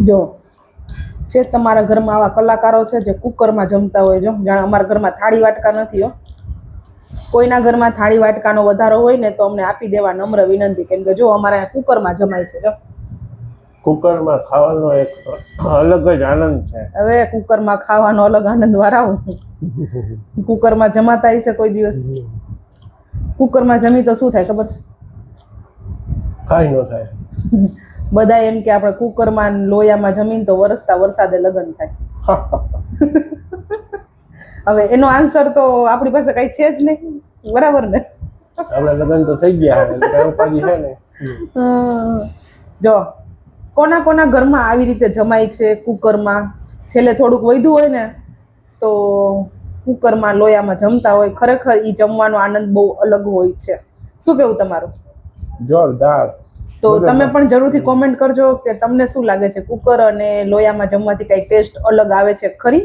જો છે તમારા ઘરમાં આવા કલાકારો છે જે કુકરમાં જમતા હોય, જો જાણે અમારા ઘરમાં થાળી વાટકા નથી હો. કોઈના ઘરમાં થાળી વાટકાનો વધારો હોય ને તો અમને આપી દેવા નમ્ર વિનંતી, કેમ કે જો અમારે કુકરમાં જમાય છે. જો કુકરમાં ખાવાનો એક અલગ જ આનંદ છે. હવે કુકરમાં ખાવાનો અલગ આનંદ વાળાવું. કુકરમાં જમાતા હશે કોઈ દિવસ? કુકરમાં જમી તો શું થાય ખબર છે? કાંઈ ન થાય. બધા એમ કે આપણે કુકરમાં લોયામાં જમીન તો વરસતા વરસાદે લગ્ન થાય. હવે એનો આન્સર તો આપણી પાસે કઈ છે જ નહીં, બરાબર ને? આપણે લગ્ન તો થઈ ગયા હવે, કઈ ઉપાધિ છે ને. જો કોના કોના ઘરમાં આવી રીતે જમાય છે કુકરમાં, છેલ્લે થોડુંક વધ્યું હોય ને તો કુકરમાં લોયામાં જમતા હોય, ખરેખર એ જમવાનો આનંદ બહુ અલગ હોય છે. શું કેવું તમારું? જોરદાર. તો તમે પણ જરૂરથી કોમેન્ટ કરજો કે તમને શું લાગે છે, કુકર અને લોયામાં જમવાથી કઈ ટેસ્ટ અલગ આવે છે ખરી?